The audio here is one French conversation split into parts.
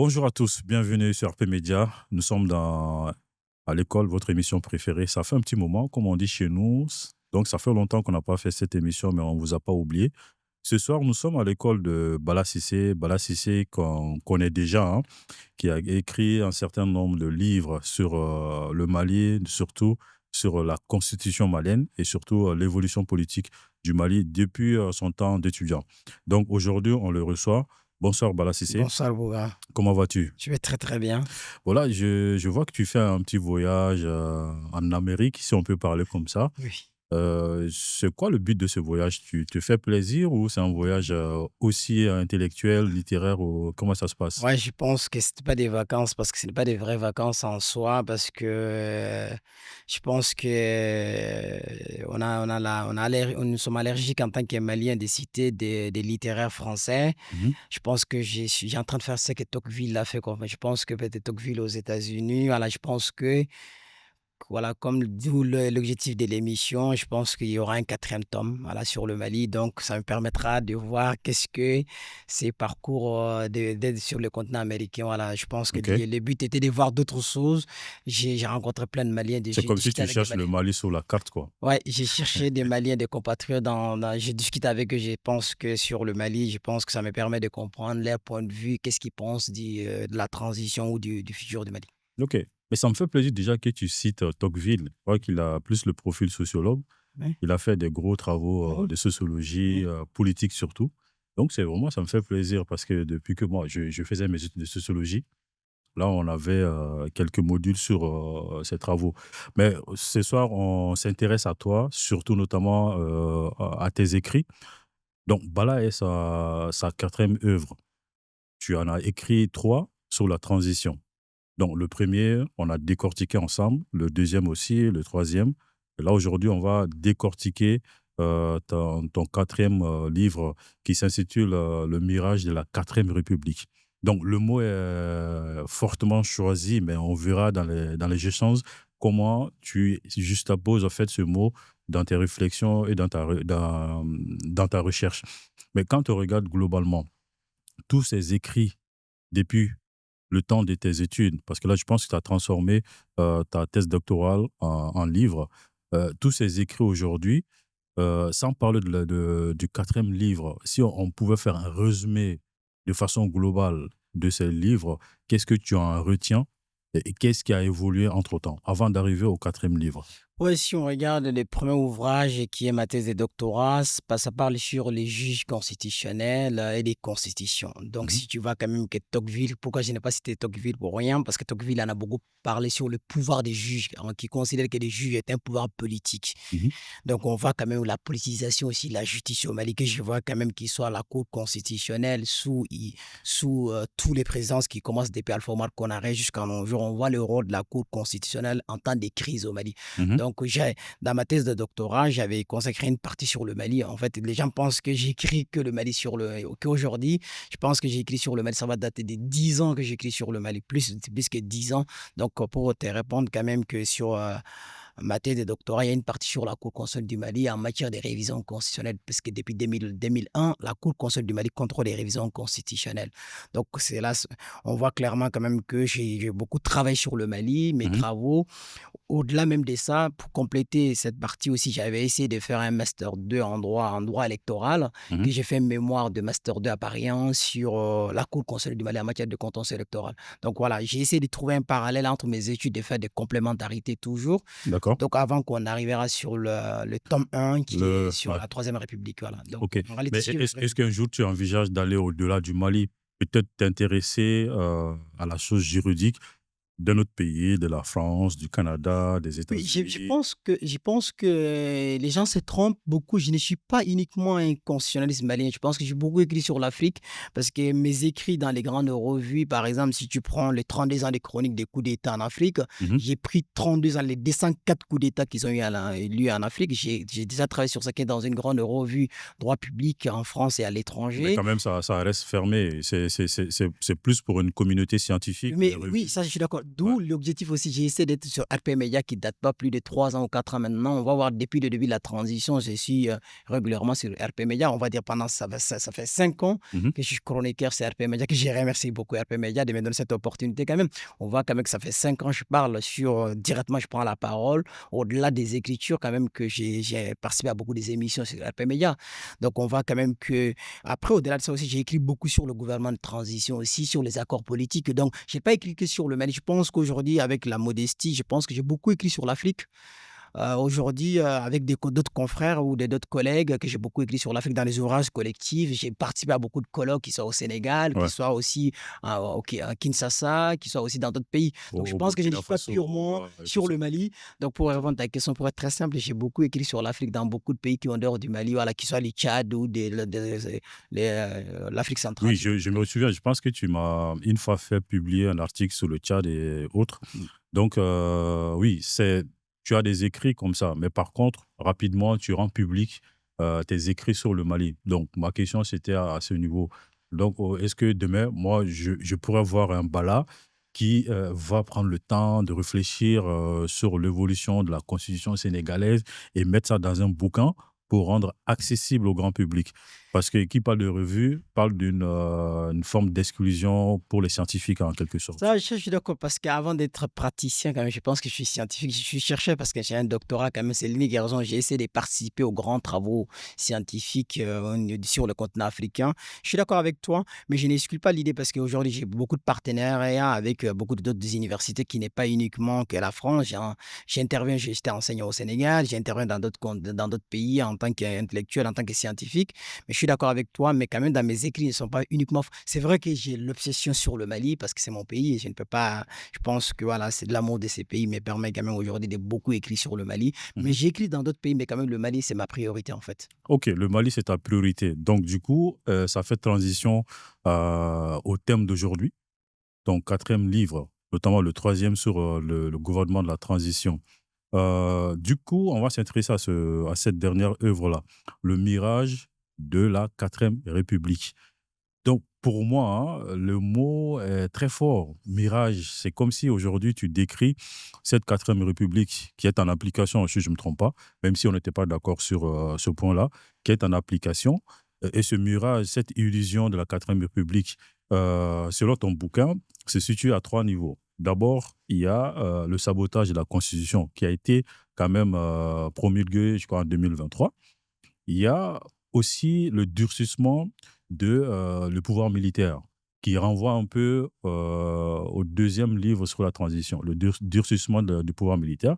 Bonjour à tous, bienvenue sur RP Média. Nous sommes à l'école, votre émission préférée. Ça fait un petit moment, comme on dit chez nous. Donc, ça fait longtemps qu'on n'a pas fait cette émission, mais on ne vous a pas oublié. Ce soir, nous sommes à l'école de Bala Cissé. Bala Cissé, qu'on connaît déjà, hein, qui a écrit un certain nombre de livres sur le Mali, surtout sur la constitution malienne et surtout l'évolution politique du Mali depuis son temps d'étudiant. Donc, aujourd'hui, on le reçoit. Bonsoir Bala Cissé. Bonsoir, Bouga. Comment vas-tu? Je vais très très bien. Voilà, je vois que tu fais un petit voyage en Amérique, si on peut parler comme ça. Oui. C'est quoi le but de ce voyage? Tu te fais plaisir ou c'est un voyage aussi intellectuel, littéraire ou comment ça se passe? Ouais, je pense que c'est pas des vacances parce que ce n'est pas des vraies vacances en soi parce que je pense que nous sommes allergiques en tant que Maliens de citer des littéraires français. Mhm. Je pense que j'ai en train de faire ce que Tocqueville a fait, quoi. Je pense que peut-être Tocqueville aux États-Unis, voilà, je pense que voilà, comme d'où l'objectif de l'émission, je pense qu'il y aura un quatrième tome, voilà, sur le Mali. Donc, ça me permettra de voir qu'est-ce que ces parcours d'être sur le continent américain. Voilà, je pense que Ok. le but était de voir d'autres choses. J'ai rencontré plein de Maliens, C'est j'ai comme si discuté tu avec des cherches le Maliens. Mali sur la carte, quoi. Ouais, j'ai cherché des Maliens, des compatriotes j'ai discuté avec eux. Je pense que sur le Mali, je pense que ça me permet de comprendre leur point de vue, qu'est-ce qu'ils pensent de la transition ou du futur du Mali. Ok. Mais ça me fait plaisir déjà que tu cites Tocqueville. Je crois qu'il a plus le profil sociologue. Ouais. Il a fait des gros travaux Mhm. de sociologie, Mhm. politique surtout. Donc, c'est vraiment, ça me fait plaisir parce que depuis que moi, je faisais mes études de sociologie, là, on avait quelques modules sur ces travaux. Mais ce soir, on s'intéresse à toi, surtout notamment à tes écrits. Donc, Bala est sa quatrième œuvre. Tu en as écrit trois sur la transition. Donc, le premier, on a décortiqué ensemble, le deuxième aussi, le troisième. Et là, aujourd'hui, on va décortiquer ton quatrième livre qui s'intitule Le mirage de la quatrième République. Donc, le mot est fortement choisi, mais on verra dans les échanges comment tu juxtaposes en fait ce mot dans tes réflexions et dans ta recherche. Mais quand on regarde globalement tous ces écrits depuis le temps de tes études, parce que là, je pense que tu as transformé ta thèse doctorale en livre. Tous ces écrits aujourd'hui, sans parler du quatrième livre, si on pouvait faire un résumé de façon globale de ces livres, qu'est-ce que tu en retiens et qu'est-ce qui a évolué entre-temps, avant d'arriver au quatrième livre? Ouais, si on regarde les premiers ouvrages qui est ma thèse de doctorat, ça parle sur les juges constitutionnels et les constitutions. Donc, Mhm, si tu vois quand même que Tocqueville, pourquoi je n'ai pas cité Tocqueville pour rien? Parce que Tocqueville en a beaucoup parlé sur le pouvoir des juges, hein, qui considère que les juges est un pouvoir politique. mhm, Donc, on voit quand même la politisation aussi de la justice au Mali, que je vois quand même qu'il soit la Cour constitutionnelle sous tous les présidences qui commencent depuis Alpha Omar Konaré jusqu'à nos jours. On voit le rôle de la Cour constitutionnelle en temps de crise au Mali. mhm. Donc, dans ma thèse de doctorat, j'avais consacré une partie sur le Mali. En fait, les gens pensent que j'écris que le Mali qu'aujourd'hui, je pense que j'ai écrit sur le Mali. Ça va dater des 10 ans que j'écris sur le Mali, plus que 10 ans. Donc, pour te répondre quand même que sur ma thèse de doctorat, il y a une partie sur la Cour constitutionnelle du Mali en matière de révision constitutionnelle, puisque depuis 2001, la Cour constitutionnelle du Mali contrôle les révisions constitutionnelles. Donc, on voit clairement quand même que j'ai beaucoup travaillé sur le Mali, mes Mhm. travaux. Au-delà même de ça, pour compléter cette partie aussi, j'avais essayé de faire un master 2 en droit électoral, Mhm. que j'ai fait un mémoire de master 2 à Paris 1 sur la Cour constitutionnelle du Mali en matière de contentieux électoral. Donc voilà, j'ai essayé de trouver un parallèle entre mes études, de faire des complémentarités toujours. D'accord. Donc avant qu'on arrivera sur le tome 1 qui est sur Ouais. la Troisième République. Voilà. Donc OK. en réalité, Mais si je est-ce qu'un jour tu envisages d'aller au-delà du Mali? Peut-être t'intéresser, à la chose juridique d'un autre pays, de la France, du Canada, des Oui, États-Unis? je pense que les gens se trompent beaucoup. Je ne suis pas uniquement un constitutionnaliste malien. Je pense que j'ai beaucoup écrit sur l'Afrique parce que mes écrits dans les grandes revues, par exemple, si tu prends les 32 ans des chroniques des coups d'État en Afrique, Mmh. j'ai pris 32 ans, les 204 coups d'État qu'ils ont eu lieu en Afrique. J'ai déjà travaillé sur ça qui est dans une grande revue droit public en France et à Mais l'étranger. quand même ça reste fermé. C'est plus pour une communauté scientifique, les Mais oui, revues. ça, je suis d'accord. Ouais, D'où l'objectif aussi, j'ai essayé d'être sur RP Media qui date pas plus de 3 ans ou 4 ans maintenant. On va voir depuis le début de la transition, je suis, régulièrement sur RP Media. On va dire pendant ça fait 5 ans mmh. que je suis chroniqueur sur RP Media, que j'ai remercié beaucoup RP Media de me donner cette opportunité quand même. On voit quand même que ça fait 5 ans que je parle sur, directement je prends la parole, au-delà des écritures quand même que j'ai participé à beaucoup des émissions sur RP Media. Donc on voit quand même que après au-delà de ça aussi, j'ai écrit beaucoup sur le gouvernement de transition aussi, sur les accords politiques. Donc j'ai pas écrit que sur le Mali. Je pense qu'aujourd'hui avec la modestie, je pense que j'ai beaucoup écrit sur l'Afrique. Aujourd'hui, avec d'autres confrères ou d'autres collègues que j'ai beaucoup écrit sur l'Afrique dans les ouvrages collectifs. J'ai participé à beaucoup de colloques, qui soient au Sénégal, qui Ouais, soient aussi à Kinshasa, qui soient aussi dans d'autres pays. Donc je au pense que je Burkina n'écris pas Faso, purement et tout sur ça. le Mali. Donc pour répondre à ta question, pour être très simple, j'ai beaucoup écrit sur l'Afrique dans beaucoup de pays qui ont en dehors du Mali, voilà, qui soient les Tchad ou l'Afrique centrale. Oui, je me souviens, je pense que tu m'as une fois fait publier un article sur le Tchad et autres. Donc, oui, tu as des écrits comme ça. Mais par contre, rapidement, tu rends public tes écrits sur le Mali. Donc, ma question, c'était à ce niveau. Donc, est-ce que demain, moi, je pourrais voir un Bala qui va prendre le temps de réfléchir sur l'évolution de la constitution sénégalaise et mettre ça dans un bouquin pour rendre accessible au grand public? Parce que qui parle de revue parle d'une une forme d'exclusion pour les scientifiques, en quelque sorte. Ça, je suis d'accord parce qu'avant d'être praticien, quand même, je pense que je suis scientifique. Je suis chercheur parce que j'ai un doctorat quand même. C'est l'unique raison. J'ai essayé de participer aux grands travaux scientifiques sur le continent africain. Je suis d'accord avec toi, mais je n'exclus pas l'idée parce qu'aujourd'hui, j'ai beaucoup de partenariats avec beaucoup d'autres universités qui n'est pas uniquement que la France. J'interviens, j'étais enseignant au Sénégal, j'interviens dans d'autres pays en tant qu'intellectuel, en tant que scientifique. Mais je suis d'accord avec toi, mais quand même, dans mes écrits, ils ne sont pas uniquement. C'est vrai que j'ai l'obsession sur le Mali parce que c'est mon pays et je ne peux pas. Je pense que voilà, c'est de l'amour de ces pays me permet quand même aujourd'hui de beaucoup écrire sur le Mali. Mais Mhm. j'écris dans d'autres pays, mais quand même, le Mali, c'est ma priorité en fait. Ok, le Mali, c'est ta priorité. Donc, du coup, ça fait transition au thème d'aujourd'hui. Donc, quatrième livre, notamment le troisième sur le gouvernement de la transition. Du coup, on va s'intéresser à cette dernière œuvre-là, Le Mirage de la quatrième République. Donc, pour moi, hein, le mot est très fort. Mirage, c'est comme si aujourd'hui tu décris cette quatrième République qui est en application, si je ne me trompe pas, même si on n'était pas d'accord sur ce point-là, qui est en application. Et ce mirage, cette illusion de la quatrième République, selon ton bouquin, se situe à trois niveaux. D'abord, il y a le sabotage de la Constitution qui a été quand même promulgué, je crois, en 2023. Il y a aussi le durcissement le pouvoir militaire, qui renvoie un peu au deuxième livre sur la transition, le durcissement du pouvoir militaire.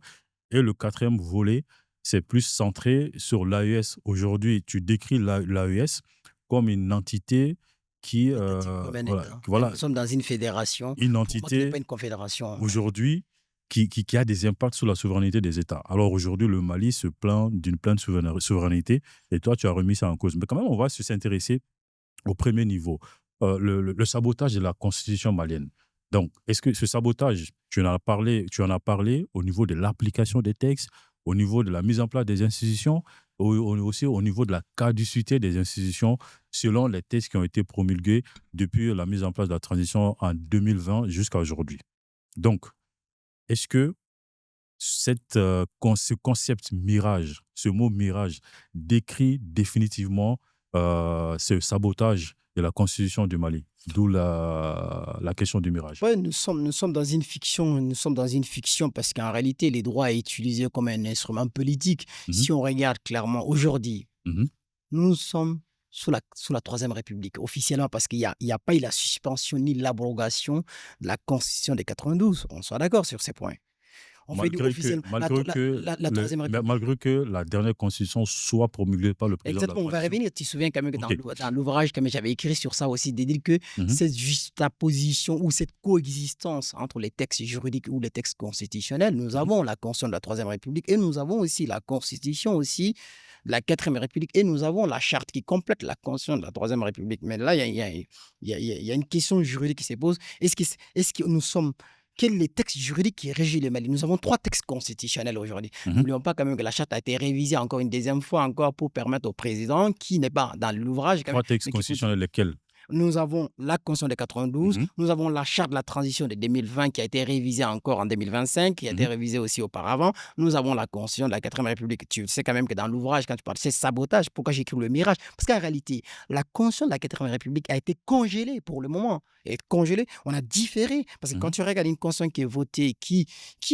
Et le quatrième volet, c'est plus centré sur l'AES. Aujourd'hui, tu décris l'AES comme une entité qui, Étatique comme un voilà, État. Mais voilà, nous sommes dans une fédération. une Pour moi, qui n'est pas entité une confédération. aujourd'hui qui a des impacts sur la souveraineté des États. Alors aujourd'hui, le Mali se plaint d'une pleine souveraineté et toi, tu as remis ça en cause. Mais quand même, on va s'intéresser au premier niveau, le sabotage de la constitution malienne. Donc, est-ce que ce sabotage, tu en as parlé au niveau de l'application des textes, au niveau de la mise en place des institutions, aussi au niveau de la caducité des institutions selon les textes qui ont été promulgués depuis la mise en place de la transition en 2020 jusqu'à aujourd'hui. Donc, est-ce que ce concept mirage, ce mot mirage, décrit définitivement ce sabotage de la constitution du Mali? D'où la question du mirage. Ouais, nous sommes dans une fiction, nous sommes dans une fiction parce qu'en réalité, les droits est utilisé comme un instrument politique. Mhm, Si on regarde clairement aujourd'hui, mhm, nous sommes sous la Troisième République, officiellement, parce qu'il y a pas eu la suspension ni l'abrogation de la Constitution de 92. On soit d'accord sur ces points. On fait du Malgré que, officiellement malgré que, la Troisième République. malgré que la dernière constitution soit promulguée par le président de la Exactement, on va transition. revenir. Tu te souviens quand même que OK. dans l'ouvrage que j'avais écrit sur ça aussi, de dire que Mhm, cette juxtaposition ou cette coexistence entre les textes juridiques ou les textes constitutionnels, nous mhm. avons la Constitution de la Troisième République et nous avons aussi la Constitution aussi de la Quatrième République et nous avons la charte qui complète la Constitution de la Troisième République. Mais là, il y a une question juridique qui se pose. Est-ce que nous sommes quels les textes juridiques qui régissent le Mali? Nous avons 3 textes constitutionnels aujourd'hui. Mhm. N'oublions pas quand même que la charte a été révisée encore une deuxième fois encore pour permettre au président, qui n'est pas dans l'ouvrage quand même, Trois textes mais qui peut constitutionnels, lesquels? nous avons la Constitution de 92, Mhm, nous avons la Charte de la transition de 2020 qui a été révisée encore en 2025, qui a été mhm, révisée aussi auparavant. Nous avons la Constitution de la 4 République. Tu sais quand même que dans l'ouvrage, quand tu parles, c'est sabotage. Pourquoi j'écris le mirage? Parce qu'en réalité, la Constitution de la 4 République a été congelée pour le moment. Elle est congelée, on a différé. Parce que quand mhm. tu regardes une Constitution qui est votée, qui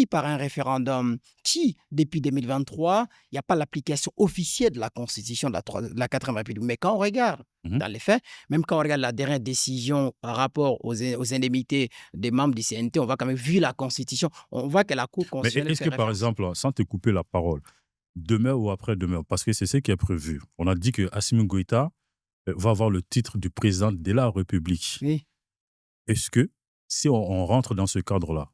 par un référendum, qui depuis 2023, il n'y a pas l'application officielle de la Constitution de la 4 République. Mais quand on regarde, Mhm. dans les faits, même quand on regarde la dernière décision par rapport aux indemnités des membres du CNT, on voit quand même, vu la Constitution, on voit que la Cour Mais constitutionnelle est-ce fait que, par référence. exemple, sans te couper la parole, demain ou après-demain, parce que c'est ce qui est prévu, on a dit que Assimi Goïta va avoir le titre du président de la République. Oui. Est-ce que, si on rentre dans ce cadre-là,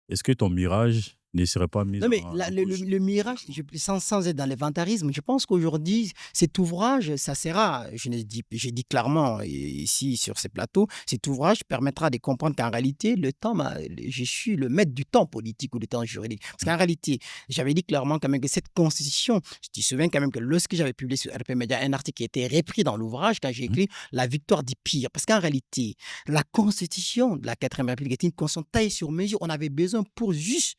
est-ce que ton mirage ne serait pas mis Non, mais en cause? le mirage, sans être dans l'éventarisme, je pense qu'aujourd'hui, cet ouvrage, ça sera, j'ai dit clairement ici sur ces plateaux, cet ouvrage permettra de comprendre qu'en réalité, je suis le maître du temps politique ou du temps juridique. Parce qu'en réalité, j'avais dit clairement quand même que cette constitution, je te souviens quand même que lorsque j'avais publié sur RP Media un article qui était repris dans l'ouvrage, quand j'ai Mhm. écrit La victoire du pire. Parce qu'en réalité, la constitution de la 4e République était une constitution taillée sur mesure. On avait besoin pour juste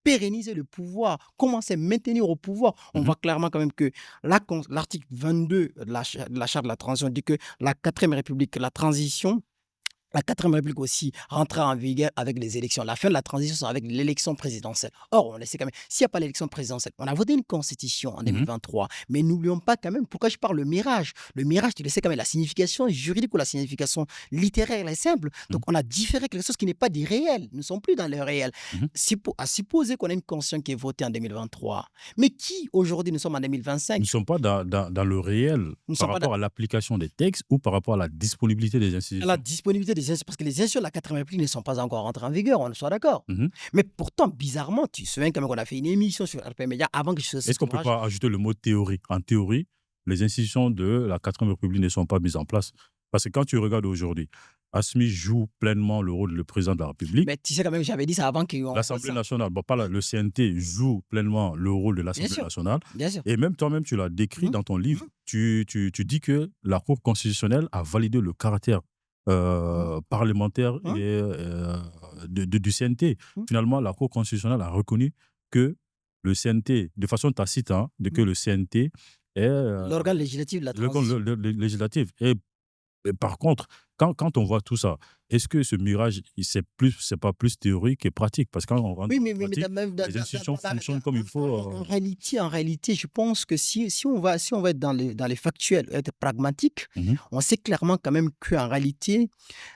pérenniser le pouvoir, commencer à maintenir au pouvoir. On Mhm. voit clairement quand même que l'article 22 de la Charte de la transition dit que la 4e République, la 4e République aussi rentrera en vigueur avec les élections. La fin de la transition sera avec l'élection présidentielle. Or, on le sait quand même, s'il n'y a pas l'élection présidentielle, on a voté une constitution en Mhm. 2023, mais n'oublions pas quand même pourquoi je parle le mirage. Le mirage, tu le sais quand même, la signification juridique ou la signification littéraire, elle est simple. Mhm. Donc, on a différé quelque chose qui n'est pas du réel. Nous ne sommes plus dans le réel. Mhm. À supposer qu'on a une constitution qui est votée en 2023, mais qui, aujourd'hui, nous sommes en Nous ne 2025, sommes pas dans le réel nous ne par sommes pas dans rapport à l'application des textes ou par rapport à la disponibilité des la institutions. disponibilité des institutions, parce que les institutions de la 4e République ne sont pas encore rentrées en vigueur, on soit d'accord. Mhm. Mais pourtant, bizarrement, tu te souviens quand même qu'on a fait une émission sur RP Média avant que je fasse Est-ce cet qu'on ne peut ouvrage. pas ajouter le mot théorie? En théorie, les institutions de la 4e République ne sont pas mises en place. Parce que quand tu regardes aujourd'hui, Assimi joue pleinement le rôle de président de la République. Mais tu sais quand même, j'avais dit ça avant qu'on voit L'Assemblée ça. nationale, bon, pas le CNT joue pleinement le rôle de Bien l'Assemblée sûr, nationale. bien sûr. Et même toi-même, tu l'as décrit Mhm, dans ton livre. mhm, Tu dis que la Cour constitutionnelle a validé le caractère mhm, parlementaire mhm, du CNT. mhm, Finalement, la Cour constitutionnelle a reconnu que le CNT, de façon tacite, hein, que mhm. le CNT est L'organe législatif de la l'organe transition. législatif. Et par contre, quand on voit tout ça, est-ce que ce mirage, c'est pas plus théorique et pratique? Parce que quand on rentre Oui, dans la mais pratique, les institutions fonctionnent comme il faut. en réalité, je pense que si on va être dans les factuels, être pragmatique, Mhm, on sait clairement quand même qu'en réalité,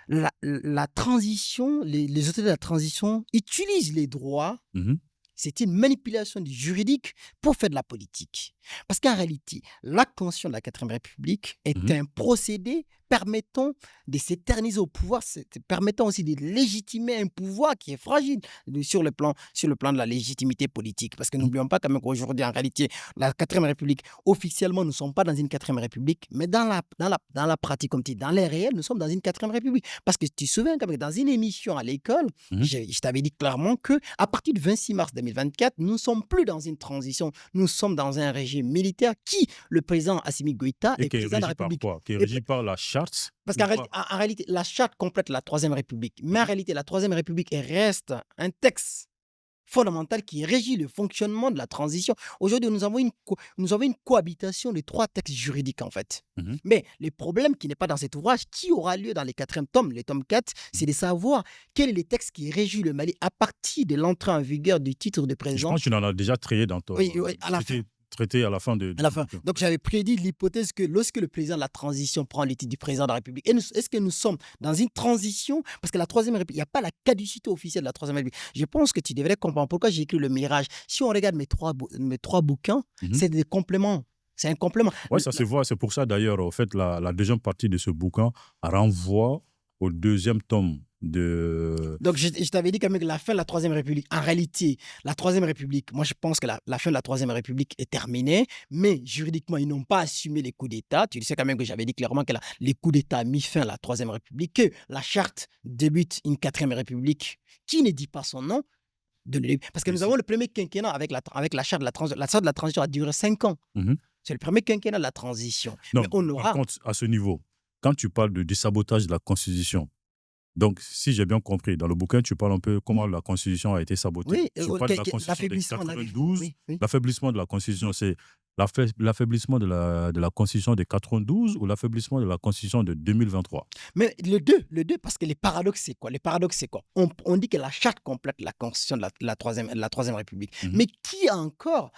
la transition, les autorités de la transition utilisent les droits. mhm, C'est une manipulation du juridique pour faire de la politique. Parce qu'en réalité, la Constitution de la 4e République est mhm. un procédé permettant de s'éterniser au pouvoir, permettant aussi de légitimer un pouvoir qui est fragile sur le plan de la légitimité politique. Parce que Mhm. n'oublions pas quand même qu'aujourd'hui, en réalité, la 4e République, officiellement, nous ne sommes pas dans une 4e République, mais dans la pratique, comme tu dis, dans les réels, nous sommes dans une 4e République. Parce que tu te souviens, quand même, dans une émission à l'école, Mhm. je t'avais dit clairement que à partir du 26 mars 2024, nous ne sommes plus dans une transition, nous sommes dans un régime militaire qui, le président Assimi Goïta, Et est qui est président de la régi par République. quoi? Qui est Et régi par la charte parce ou qu'en pas? réalité, en réalité, la charte complète la 3e République. Mais en Mhm. réalité, la 3e République reste un texte fondamental qui régit le fonctionnement de la transition. Aujourd'hui, nous avons une cohabitation de 3 textes juridiques, en fait. Mhm. Mais le problème qui n'est pas dans cet ouvrage, qui aura lieu dans les 4e tomes, les tomes 4, c'est de savoir quel est le texte qui régit le Mali à partir de l'entrée en vigueur du titre de Je président. pense que tu en as déjà traité dans ton Oui, oui, à la fin. traité à la fin de À la ton fin. bouquin. Donc, j'avais prédit l'hypothèse que lorsque le président de la transition prend le titre du président de la République, est-ce que nous sommes dans une transition? Parce que la 3e République, il n'y a pas la caducité officielle de la 3e République. Je pense que tu devrais comprendre pourquoi j'ai écrit Le Mirage. Si on regarde mes trois bouquins, Mhm. c'est des compléments. C'est un complément. Ouais, ça se voit. C'est pour ça, d'ailleurs, au fait, la deuxième partie de ce bouquin renvoie au deuxième tome de... Donc, je t'avais dit quand même que la fin de la 3e République, en réalité, la 3e République, moi, je pense que la fin de la 3e République est terminée, mais juridiquement, ils n'ont pas assumé les coups d'État. Tu sais quand même que j'avais dit clairement que les coups d'État ont mis fin à la 3e République, que la charte débute une 4e République qui ne dit pas son nom. Parce que Et nous avons le premier quinquennat avec la charte de la transition. La charte de la transition a duré 5 ans. Mhm. C'est le premier quinquennat de la transition. Mais Non, on par aura. contre, à ce niveau, quand tu parles du sabotage de la Constitution, donc si j'ai bien compris, dans le bouquin, tu parles un peu comment la Constitution a été sabotée. Oui, Tu parles de la Constitution de l'affaiblissement, 92, oui, oui. l'affaiblissement de la Constitution, c'est l'affaiblissement de la Constitution de 92 ou l'affaiblissement de la Constitution de 2023? Mais le deux, parce que les paradoxes, c'est quoi? Les paradoxes, c'est quoi? On dit que la charte complète la constitution de la troisième République. Mhm. Mais qui a encore,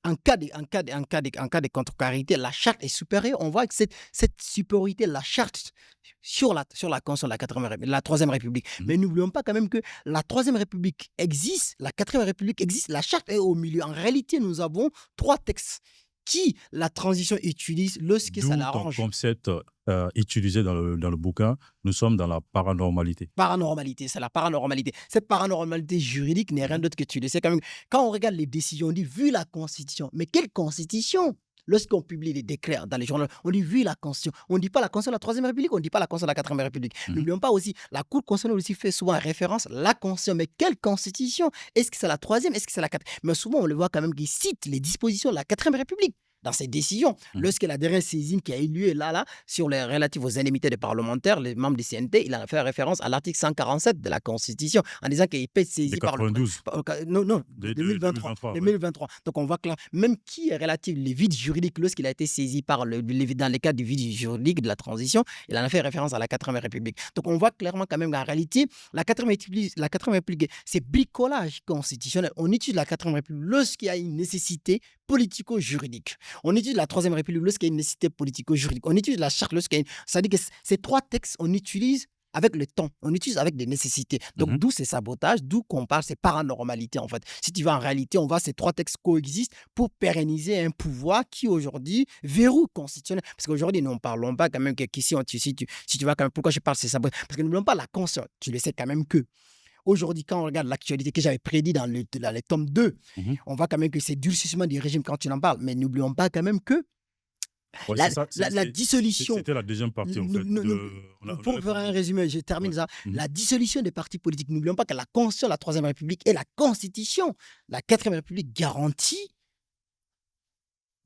en cas de contrecarité, la charte est supérieure. On voit que cette supériorité, la charte sur la constitution de la troisième République. Mhm. Mais n'oublions pas quand même que la troisième République existe, la quatrième République existe, la charte est au milieu. En réalité, nous avons trois textes qui la transition utilise lorsque ça D'où ton l'arrange. concept utilisé dans le bouquin, nous sommes dans la paranormalité. Paranormalité, c'est la paranormalité. Cette paranormalité juridique n'est rien Mhm. d'autre que tu le sais quand même. Quand on regarde les décisions, on dit vu la Constitution. Mais quelle Constitution? Lorsqu'on publie les décrets dans les journaux, on dit vu la Constitution. On ne dit pas la Constitution de la Troisième République, on ne dit pas la Constitution de la Quatrième République. Mhm. N'oublions pas aussi, la Cour constitutionnelle aussi fait souvent référence à la Constitution. Mais quelle Constitution? Est-ce que c'est la Troisième? Est-ce que c'est la Quatrième? Mais souvent, on le voit quand même qu'il cite les dispositions de la Quatrième République dans ses décisions. Mhm. Lorsque la dernière saisine qui a eu lieu là, sur les relatives aux indemnités des parlementaires, les membres du CNT, il a fait référence à l'article 147 de la Constitution en disant qu'il peut être De saisi par le... 92, Non, non, de 2023. 2023, oui. 2023. Donc on voit que là, même qui est relatif, le vide juridique, lorsqu'il a été saisi par dans le cadre du vide juridique de la transition, il en a fait référence à la 4e République. Donc on voit clairement quand même qu'en réalité, la 4e République, c'est bricolage constitutionnel. On utilise la 4e République lorsqu'il y a une nécessité politico-juridique. On utilise la Troisième République lorsqu'il y a une nécessité politico-juridique. On utilise la charte lorsqu'il y a une... C'est-à-dire que ces trois textes, on utilise avec le temps, on utilise avec des nécessités. Donc, Mhm. d'où ces sabotages, d'où qu'on parle, c'est paranormalité, en fait. Si tu vas en réalité, on voit ces trois textes coexistent pour pérenniser un pouvoir qui, aujourd'hui, verrou constitutionnel. Parce qu'aujourd'hui, nous ne parlons pas quand même qu'ici, si tu vas quand même... Pourquoi je parle de ces sabotages? Parce que n'oublions pas la Constitution. Tu le sais quand même que aujourd'hui, quand on regarde l'actualité que j'avais prédit dans le tome 2, Mhm. on voit quand même que c'est durcissement du régime quand tu en parles. Mais n'oublions pas quand même que Ouais, la, c'est ça, la dissolution, c'était la deuxième partie, en fait. On pour avait faire un parlé. résumé, je Ouais. termine ça. Mhm. La dissolution des partis politiques, n'oublions pas que la Constitution de la Troisième République et la Constitution, la Quatrième République garantit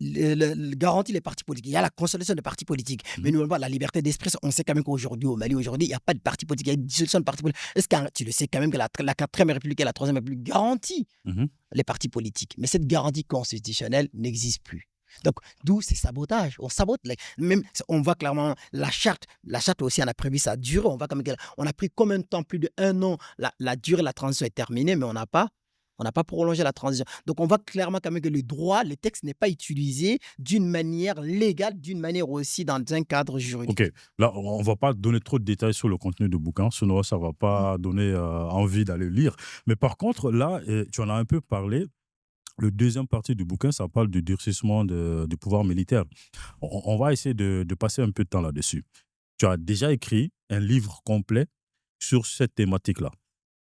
garantit les partis politiques. Il y a la consolidation des partis politiques. Mais Mhm. n'oublions pas la liberté d'expression. On sait quand même qu'aujourd'hui, au Mali, aujourd'hui, il n'y a pas de parti politique, il y a une dissolution de partis politiques. Est-ce que tu le sais quand même que la Quatrième République et la Troisième République garantissent Mhm. les partis politiques? Mais cette garantie constitutionnelle n'existe plus. Donc, d'où ces sabotages. On sabote, même, on voit clairement la charte aussi, on a prévu sa durée. On voit comme on a pris combien de temps, plus d'1 an, la durée de la transition est terminée, mais on n'a pas prolongé la transition. Donc, on voit clairement quand même que le droit, le texte n'est pas utilisé d'une manière légale, d'une manière aussi dans un cadre juridique. Ok, là, on ne va pas donner trop de détails sur le contenu du bouquin, sinon ça ne va pas donner envie d'aller lire. Mais par contre, là, tu en as un peu parlé. Le deuxième partie du bouquin, ça parle du durcissement du pouvoir militaire. On va essayer de passer un peu de temps là-dessus. Tu as déjà écrit un livre complet sur cette thématique-là.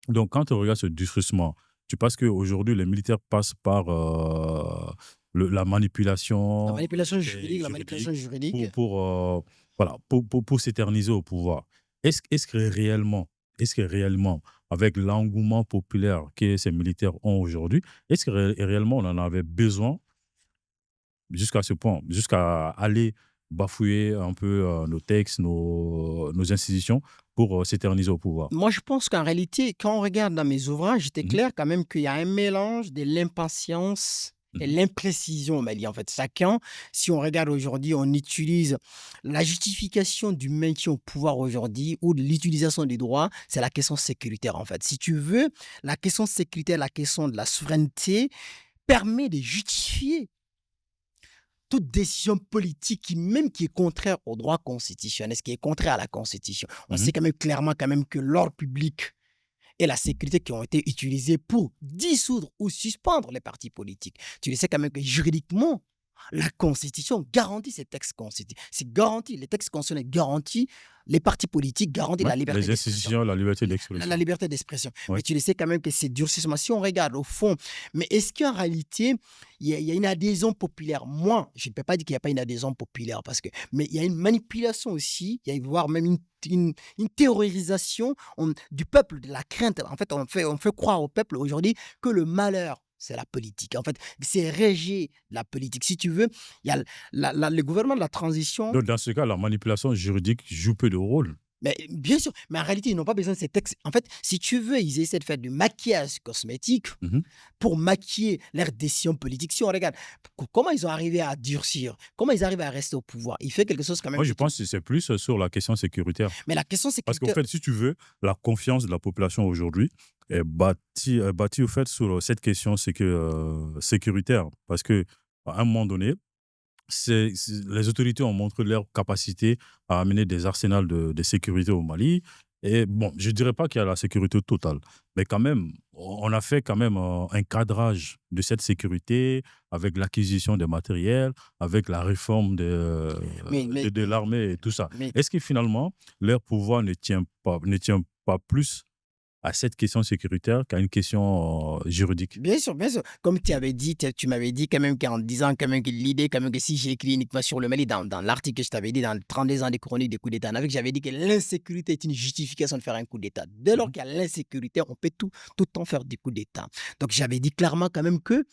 Donc, quand tu regardes ce durcissement, tu penses qu'aujourd'hui, les militaires passent par la La manipulation manipulation juridique, la manipulation juridique juridique. voilà, pour s'éterniser au pouvoir. Est-ce que réellement, avec l'engouement populaire que ces militaires ont aujourd'hui, est-ce que réellement on en avait besoin jusqu'à ce point, jusqu'à aller bafouer un peu nos textes, nos institutions pour s'éterniser au pouvoir? Moi, je pense qu'en réalité, quand on regarde dans mes ouvrages, j'étais Mhm. clair quand même qu'il y a un mélange de l'impatience et Mhm. l'imprécision au Mali. En fait, chacun, si on regarde aujourd'hui, on utilise la justification du maintien au pouvoir aujourd'hui ou de l'utilisation des droits, c'est la question sécuritaire, en fait. Si tu veux, la question sécuritaire, la question de la souveraineté permet de justifier toute décision politique qui est contraire au droit constitutionnel, ce qui est contraire à la Constitution. On Mhm. sait quand même clairement quand même que l'ordre public et la sécurité qui ont été utilisés pour dissoudre ou suspendre les partis politiques. Tu le sais quand même que juridiquement, la Constitution garantit ces textes constitutionnels. C'est garanti, les textes constitutionnels garantissent les partis politiques, garantissent Ouais, la liberté les d'expression. institutions, la liberté La d'expression. liberté d'expression. Ouais. Mais tu le sais quand même que c'est durcissement. Si on regarde au fond, mais est-ce qu'en réalité, il y a une adhésion populaire? Moi, je ne peux pas dire qu'il n'y a pas une adhésion populaire, mais il y a une manipulation aussi, il y a voire même une terrorisation du peuple, de la crainte. En fait, on fait croire au peuple aujourd'hui que le malheur c'est la politique. En fait, c'est réger la politique. Si tu veux, il y a le gouvernement de la transition. Donc, dans ce cas, la manipulation juridique joue peu de rôle. Mais bien sûr, mais en réalité, ils n'ont pas besoin de ces textes. En fait, si tu veux, ils essaient de faire du maquillage cosmétique Mhm. pour maquiller leurs décisions politiques. Si on regarde comment ils ont arrivé à durcir, comment ils arrivent à rester au pouvoir, il fait quelque chose quand même Moi, je que tu... pense que c'est plus sur la question sécuritaire. Mais la question Parce qu'au sécuritaire, fait, si tu veux, la confiance de la population aujourd'hui est bâtie au fait sur cette question sécuritaire. Parce que à un moment donné, les autorités ont montré leur capacité à amener des arsenals de sécurité au Mali. Et bon, je ne dirais pas qu'il y a la sécurité totale, mais quand même, on a fait quand même un cadrage de cette sécurité avec l'acquisition des matériels, avec la réforme mais, mais, de l'armée et tout ça. mais Est-ce que finalement, leur pouvoir ne tient pas plus à cette question sécuritaire qu'à une question juridique? bien sûr, bien sûr. Comme tu avais dit, tu m'avais dit quand même qu'en disant quand même que l'idée, quand même que si j'ai écrit uniquement sur le Mali, dans l'article que je t'avais dit, dans 32 ans des chroniques des coups d'État en Afrique, j'avais dit que l'insécurité est une justification de faire un coup d'État. Dès lors Mhm. qu'il y a l'insécurité, on peut tout le temps faire des coups d'État. Donc j'avais dit clairement quand même que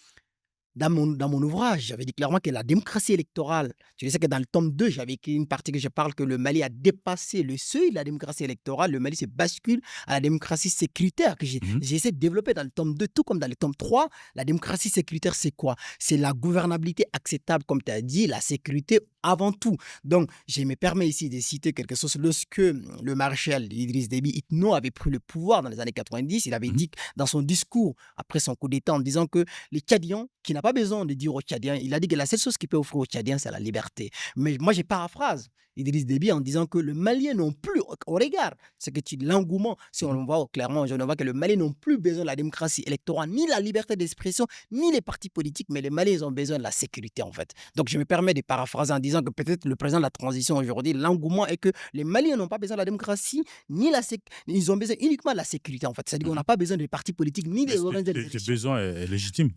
dans mon ouvrage, j'avais dit clairement que la démocratie électorale, tu sais que dans le tome 2, j'avais écrit une partie que je parle que le Mali a dépassé le seuil de la démocratie électorale. Le Mali se bascule à la démocratie sécuritaire que Mhm. j'ai essayé de développer dans le tome 2, tout comme dans le tome 3. La démocratie sécuritaire, c'est quoi? C'est la gouvernabilité acceptable, comme tu as dit, la sécurité avant tout. Donc, je me permets ici de citer quelque chose. Lorsque le maréchal Idriss Déby Itno avait pris le pouvoir dans les années 90, il avait Mhm. dit dans son discours après son coup d'État en disant que les Tchadiens, qui n'a pas besoin de dire aux Tchadiens, il a dit que la seule chose qu'il peut offrir aux Tchadiens, c'est la liberté. Mais moi, j'ai paraphrase Idriss Déby en disant que le Malien non plus, au regard, c'est que l'engouement, si on Mhm. le voit clairement, on voit que le Malien n'ont plus besoin de la démocratie électorale, ni la liberté d'expression, ni les partis politiques, mais les Maliens, ils ont besoin de la sécurité, en fait. Donc, je me permets de paraphraser en disant que peut-être le président de la transition aujourd'hui, l'engouement est que les Maliens n'ont pas besoin de la démocratie, ni la sécurité, ils ont besoin uniquement de la sécurité, en fait. C'est-à-dire qu'on Mhm. n'a pas besoin des partis politiques, ni Mais des organisations des ce élections. besoin est légitime.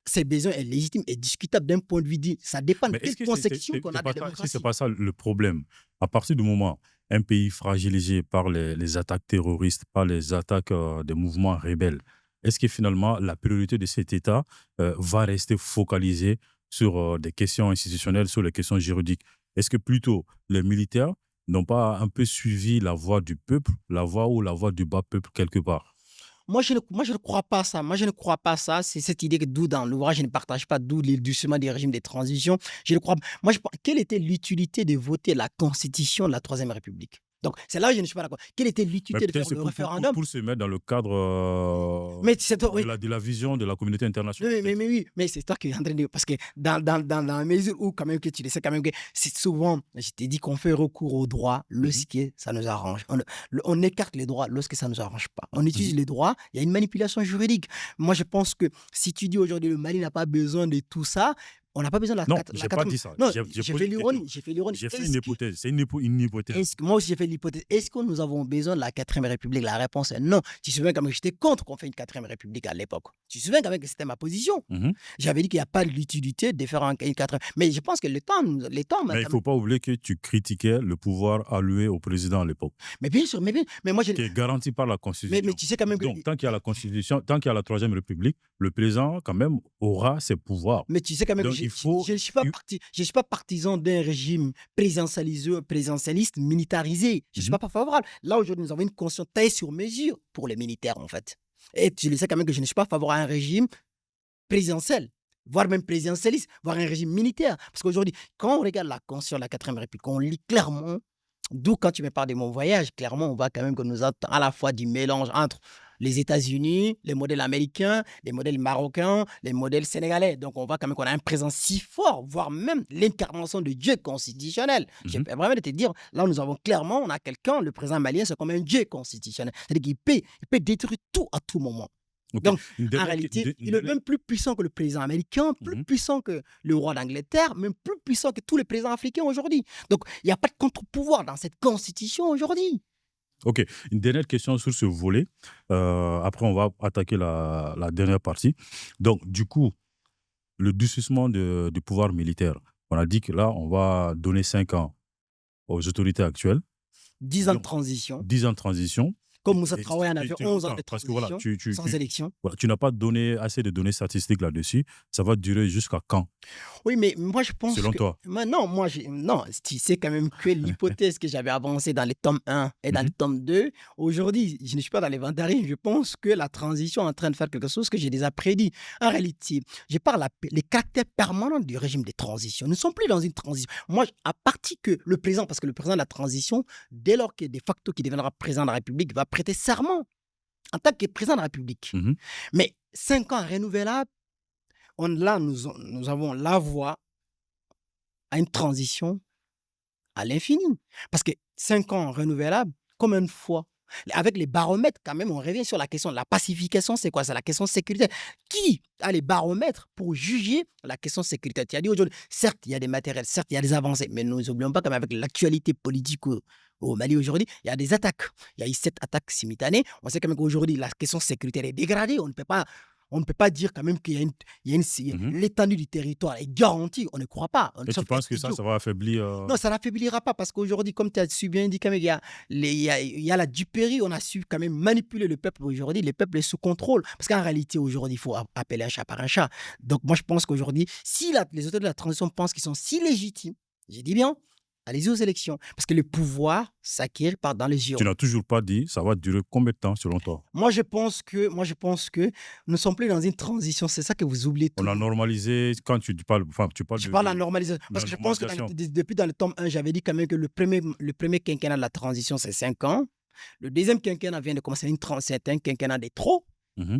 Ces besoins est légitime et discutable d'un point de vue dit. Ça dépend de Mais est-ce quelle que conception qu'on a de la pas ça, si c'est démocratie. pas ça le problème? À partir du moment un pays fragilisé par les attaques terroristes, par les attaques des mouvements rebelles, est-ce que finalement la priorité de cet État va rester focalisée sur des questions institutionnelles, sur les questions juridiques? Est-ce que plutôt les militaires n'ont pas un peu suivi la voix du peuple, la voix du bas peuple quelque part? Moi, je ne crois pas ça. Moi, je ne crois pas ça. C'est cette idée que d'où dans l'ouvrage, je ne partage pas, d'où l'édulcement des régimes de transition. Je ne crois pas. Moi, quelle était l'utilité de voter la constitution de la Troisième République? Donc, c'est là où je ne suis pas d'accord. Quelle était Mais l'utilité de peut-être faire c'est le référendum? pour se mettre dans le cadre Mais c'est toi, de oui. la vision de la communauté Oui, internationale, oui, mais peut-être. oui, mais c'est toi qui es en train de... Parce que dans la mesure où, quand même, que tu le sais, quand même, que c'est souvent, je t'ai dit qu'on fait recours aux droits Mhm. lorsque ça nous arrange. On écarte les droits lorsque ça ne nous arrange pas. On Mhm. utilise les droits, il y a une manipulation juridique. Moi, je pense que si tu dis aujourd'hui le Mali n'a pas besoin de tout ça, on n'a pas besoin de Non, la j'ai pas 4... dit ça. Non, J'ai j'ai posé fait une question. l'ironie, j'ai fait l'ironie. J'ai fait une hypothèse. C'est une hypothèse. Moi aussi, j'ai fait l'hypothèse. Est-ce que nous avons besoin de la quatrième République? La réponse est non. Tu te souviens quand même que j'étais contre qu'on fait une quatrième République à l'époque. Tu te souviens quand même que c'était ma position. Mhm. J'avais dit qu'il n'y a pas l'utilité de faire une quatrième. Mais je pense que le temps m'a Mais il quand ne même... faut pas oublier que tu critiquais le pouvoir alloué au président à l'époque, Mais bien sûr, mais moi, qui est garanti par la mais Constitution. tu sais quand même que... Donc, tant qu'il y a la Constitution, tant qu'il y a la Troisième République, le président, quand même, aura ses pouvoirs. Mais tu sais quand même que Donc, il faut. je suis pas partisan d'un régime présidentialiste militarisé. Je ne suis Mhm. pas favorable. Là, aujourd'hui, nous avons une constitution taillée sur mesure pour les militaires, en fait. Et tu le sais quand même que je ne suis pas favorable à un régime présidentiel, voire même présidentialiste, voire un régime militaire. Parce qu'aujourd'hui, quand on regarde la Constitution de la quatrième République, on lit clairement, d'où quand tu me parles de mon voyage, clairement, on voit quand même que nous avons à la fois du mélange entre les États-Unis, les modèles américains, les modèles marocains, les modèles sénégalais. Donc, on voit quand même qu'on a un présent si fort, voire même l'incarnation de Dieu constitutionnel. Je Mhm. peux vraiment te dire, là, nous avons clairement, on a quelqu'un, le président malien, c'est comme un Dieu constitutionnel. C'est-à-dire il peut détruire tout à tout moment. Ok. Donc, Une en dernière. réalité, il est même plus puissant que le président américain, plus Mhm. puissant que le roi d'Angleterre, même plus puissant que tous les présidents africains aujourd'hui. Donc, il n'y a pas de contre-pouvoir dans cette constitution aujourd'hui. Ok. Une dernière question sur ce volet. Après, on va attaquer la dernière partie. Donc, du coup, le durcissement du pouvoir militaire. On a dit que là, on va donner 5 ans aux autorités actuelles. 10 ans de Donc, transition. 10 ans de transition. Comme Moussa Traoré en a fait Tu 11 ans attends, de parce que voilà, transition sans élection. voilà, tu n'as pas donné assez de données statistiques là-dessus. Ça va durer jusqu'à quand, Oui, mais moi, je pense selon que toi? non, non, tu sais quand même que l'hypothèse que j'avais avancée dans les tomes 1 et dans Mmh. le tome 2, aujourd'hui, je ne suis pas dans l'inventaire. Je pense que la transition est en train de faire quelque chose que j'ai déjà prédit. En réalité, je parle les caractères permanents du régime de transition. Nous ne sommes plus dans une transition. Moi, à partir que le président, parce que le président de la transition, dès lors que de facto qui deviendra président de la République, va prêter serment en tant que président de la République. Mmh. Mais 5 ans renouvelables, nous avons la voie à une transition à l'infini. Parce que 5 ans renouvelables, combien de fois? Avec les baromètres, quand même, on revient sur la question de la pacification, c'est quoi? C'est la question sécuritaire. Qui a les baromètres pour juger la question sécuritaire? Tu as dit aujourd'hui, certes, il y a des matériels, certes, il y a des avancées, mais nous n'oublions pas quand même avec l'actualité politique au Mali aujourd'hui, il y a des attaques. Il y a eu 7 attaques simultanées. On sait quand même qu'aujourd'hui, la question sécuritaire est dégradée. On ne peut pas dire quand même qu'il y a Mmh. l'étendue du territoire est garantie. On ne croit pas. Et tu Sauf être penses que ça, idiot. ça va affaiblir, Non, ça n'affaiblira pas parce qu'aujourd'hui, comme tu as su bien dit, quand même, il y a la dupérie, on a su quand même manipuler le peuple aujourd'hui. Le peuple est sous contrôle. Parce qu'en réalité, aujourd'hui, il faut appeler un chat par un chat. Donc, moi, je pense qu'aujourd'hui, si les autorités de la transition pensent qu'ils sont si légitimes, j'ai dit bien, allez-y aux élections. Parce que le pouvoir s'acquiert dans les tu urnes. n'as toujours pas dit, ça va durer combien de temps, selon toi? Moi, je pense que nous ne sommes plus dans une transition. C'est ça que vous oubliez On a toujours. normalisé, quand tu parles, enfin, tu parles Je de parle de la normalisation. la Parce que je pense que normalisation. depuis dans le tome 1, j'avais dit quand même que le premier quinquennat de la transition, c'est 5 ans. Le deuxième quinquennat vient de commencer, c'est un quinquennat de trop. Mmh.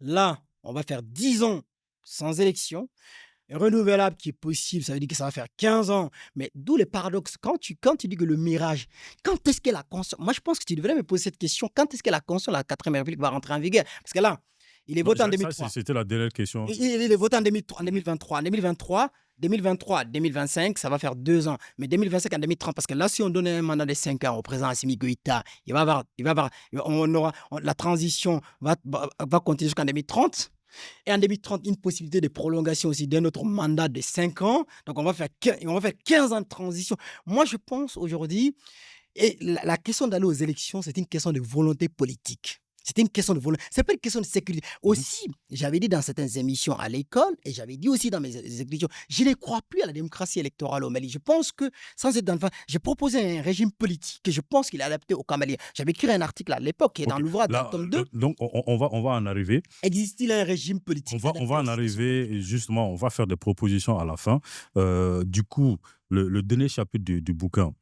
Là, on va faire 10 ans sans élection. Renouvelable qui est possible, ça veut dire que ça va faire 15 ans. Mais d'où le paradoxe. Quand tu dis que le mirage, quand est-ce que la Constitution. Moi, je pense que tu devrais me poser cette question. Quand est-ce que la Constitution de la 4e République va rentrer en vigueur? Parce que là, il est Non, voté en ça, 2003. c'était la dernière question. Il est voté en 2023. En 2023, 2025, ça va faire 2 ans. Mais 2025 en 2030, parce que là, si on donne un mandat de 5 ans au président Assimi Goïta, la transition va continuer jusqu'en 2030. Et en 2030, une possibilité de prolongation aussi d'un autre mandat de 5 ans. Donc, on va faire 15 ans de transition. Moi, je pense aujourd'hui, et la question d'aller aux élections, c'est une question de volonté politique. C'est une question de volonté. C'est pas une question de sécurité. Mmh. Aussi, j'avais dit dans certaines émissions à l'école, et j'avais dit aussi dans mes écrits, je ne crois plus à la démocratie électorale au Mali. Je pense que, sans être dans le j'ai proposé un régime politique que je pense qu'il est adapté au cas malien. J'avais écrit un article à l'époque, qui est dans OK. l'ouvrage, dans le Là, tome 2. donc on va en arriver. Existe-t-il un régime On politique va on adapté va à en la situation? arriver, justement, on va faire des propositions à la fin. Du coup, le dernier chapitre du bouquin,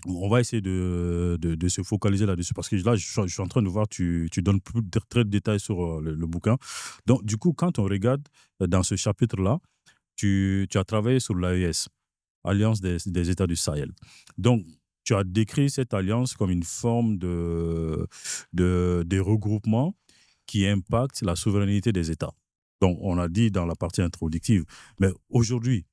on va essayer de se focaliser là-dessus parce que là, je suis en train de voir, tu donnes plus de très de détails sur, le bouquin. Donc du coup, quand on regarde, dans ce chapitre-là, tu as travaillé sur l'AES, Alliance des États du Sahel. Donc tu as décrit cette alliance comme une forme de regroupement qui impacte la souveraineté des États. Donc on a dit dans la partie introductive, mais aujourd'hui,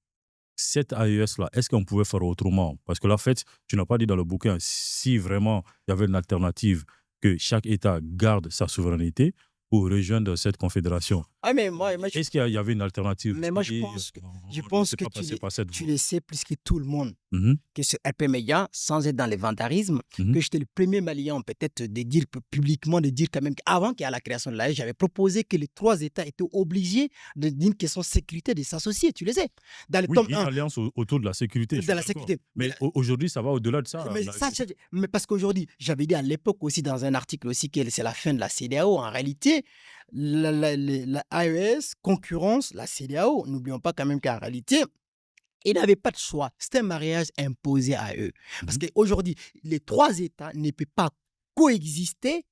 cette AES-là, est-ce qu'on pouvait faire autrement? Parce que là, en fait, tu n'as pas dit dans le bouquin si vraiment il y avait une alternative que chaque État garde sa souveraineté pour rejoindre cette confédération. Ah, mais moi, Est-ce qu'il y avait une alternative mais moi, je et pense que, on je ne pense s'est que pas passé par cette tu voie? le sais plus que tout le monde. Mhm, Que ce RP Média, sans être dans les vantarismes, mhm. que j'étais le premier Malien peut-être de dire publiquement, de dire quand même qu'avant qu'il y ait la création de l'AE, j'avais proposé que les 3 États étaient obligés d'une question de sécurité de s'associer, tu le sais. Dans le Oui, tome une 1, alliance autour de la sécurité, je de suis la d'accord. sécurité. Mais aujourd'hui, ça va au-delà de ça. Mais ça, mais parce qu'aujourd'hui, j'avais dit à l'époque aussi dans un article aussi que c'est la fin de la CEDEAO. En réalité, la AES concurrence la CEDEAO. N'oublions pas quand même qu'en réalité, ils n'avaient pas de choix. C'était un mariage imposé à eux. Parce Mhm, qu'aujourd'hui, les 3 États ne peuvent pas coexister